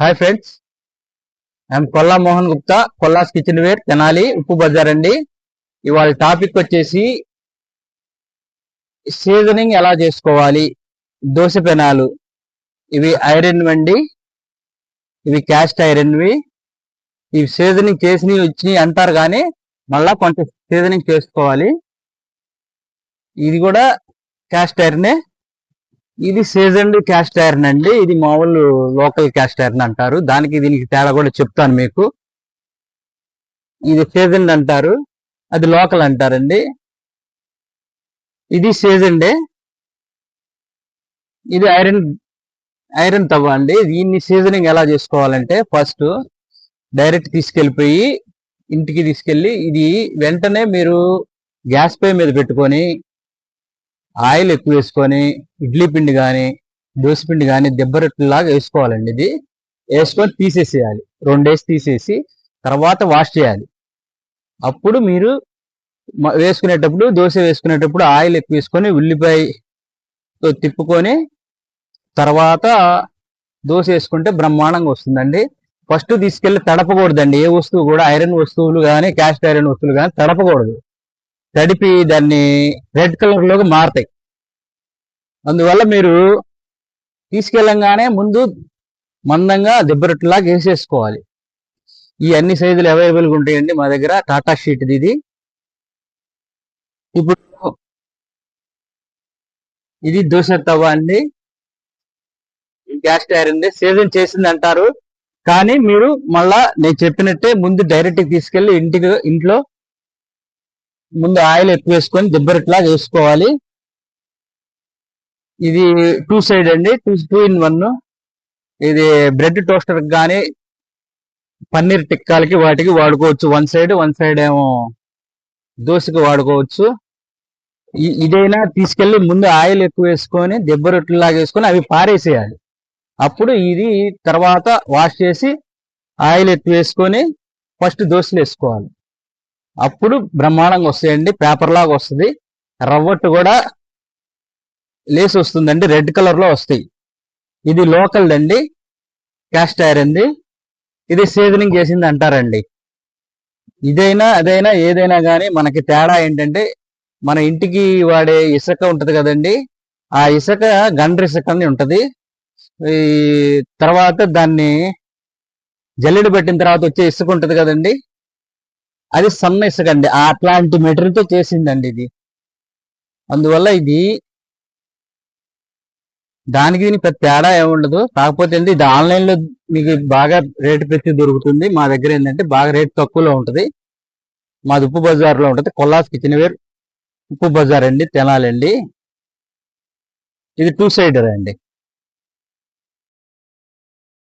Hi friends, I'm Kolla Mohan Gupta, Kolla's kitchenware, Tenali, Uppu Bazar అండి. ఇవాళ topic వచ్చేసి సీజనింగ్ ఎలా చేసుకోవాలి. దోశ పెనాలు ఇవి ఐరన్ అండి, ఇవి క్యాస్ట్ ఐరన్వి. ఇవి సీజనింగ్ చేసినవి వచ్చినాయి అంటారు కానీ మళ్ళా కొంచెం సీజనింగ్ చేసుకోవాలి. ఇది కూడా క్యాస్ట్ ఐరనే. ఇది సీజన్డ్ క్యాస్ట్ ఐరన్ అండి. ఇది మామూలు లోకల్ క్యాస్ట్ ఐరన్ అంటారు. దానికి దీనికి తేడా కూడా చెప్తాను మీకు. ఇది సీజన్డ్ అంటారు, అది లోకల్ అంటారండి. ఇది సీజన్డే, ఇది ఐరన్ తవ్వ అండి. దీన్ని సీజనింగ్ ఎలా చేసుకోవాలంటే ఫస్ట్ డైరెక్ట్ తీసుకెళ్ళిపోయి ఇంటికి తీసుకెళ్ళి ఇది వెంటనే మీరు గ్యాస్ పై మీద పెట్టుకొని ఆయిల్ ఎక్కువ వేసుకొని ఇడ్లీ పిండి కానీ దోశ పిండి కానీ దెబ్బరొట్టులాగా వేసుకోవాలండి. ఇది వేసుకొని తీసేసేయాలి, 2 డేస్ తీసేసి తర్వాత వాష్ చేయాలి. అప్పుడు మీరు వేసుకునేటప్పుడు దోశ వేసుకునేటప్పుడు ఆయిల్ ఎక్కువ వేసుకొని ఉల్లిపాయతో తిప్పుకొని తర్వాత దోశ వేసుకుంటే బ్రహ్మాండంగా వస్తుందండి. ఫస్ట్ తీసుకెళ్ళి తడపకూడదండి. ఏ వస్తువు కూడా ఐరన్ వస్తువులు కానీ క్యాస్ట్ ఐరన్ వస్తువులు కానీ తడపకూడదు. తడిపి దాన్ని రెడ్ కలర్లోకి మారుతాయి. అందువల్ల మీరు తీసుకెళ్ళంగానే ముందు మందంగా దెబ్బరొట్టులాగా వేసేసుకోవాలి. ఈ అన్ని సైజులు అవైలబుల్గా ఉంటాయండి మా దగ్గర. టాటా షీట్ ఇది. ఇప్పుడు ఇది దోశ తవ్వ అండి, క్యాస్ట్ ఐరన్ సీజన్ చేసింది అంటారు కానీ మీరు మళ్ళా నేను చెప్పినట్టే ముందు డైరెక్ట్ తీసుకెళ్లి ఇంట్లో ముందు ఆయిల్ ఎక్కువ వేసుకొని దెబ్బరొట్టులాగా వేసుకోవాలి. ఇది 2 సైడ్ అండి, 2 in 1. ఇది బ్రెడ్ టోస్టర్ కానీ పన్నీర్ టిక్కాలకి వాటికి వాడుకోవచ్చు. 1 సైడ్ ఏమో దోశకి వాడుకోవచ్చు. ఇదైనా తీసుకెళ్లి ముందు ఆయిల్ ఎక్కువ వేసుకొని దెబ్బరొట్టులాగా వేసుకొని అవి పారేసేయాలి. అప్పుడు ఇది తర్వాత వాష్ చేసి ఆయిల్ ఎక్కువ వేసుకొని ఫస్ట్ దోశలు వేసుకోవాలి. అప్పుడు బ్రహ్మాండంగా వస్తాయండి, పేపర్ లాగా వస్తుంది. రవ్వట్టు కూడా లేస్ వస్తుందండి, రెడ్ కలర్ లో వస్తాయి. ఇది లోకల్ అండి, క్యాస్ట్ ఐరన్ది. ఇది సీజనింగ్ చేసింది అంటారండి. ఇదైనా అదైనా ఏదైనా కానీ మనకి తేడా ఏంటంటే మన ఇంటికి వాడే ఇసుక ఉంటది కదండి, ఆ ఇసుక గండ్ర ఇసుక అని ఉంటది. ఈ తర్వాత దాన్ని జల్లెడ పెట్టిన తర్వాత వచ్చే ఇసుక ఉంటది కదండి, అది సన్న ఇసుక అండి. అట్లాంటి మెటీరియల్తో చేసిందండి ఇది. అందువల్ల ఇది దానికి దీనికి పెద్ద తేడా ఏముండదు. కాకపోతే ఏంటి, ఇది ఆన్లైన్ లో మీకు బాగా రేటు పెట్టి దొరుకుతుంది. మా దగ్గర ఏంటంటే బాగా రేటు తక్కువలో ఉంటుంది. మాది ఉప్పు బజార్ లో ఉంటుంది, కొల్లాస్ కిచెన్ వేర్, ఉప్పు బజార్ అండి, తెనాలండి. ఇది 2 సైడర్ అండి.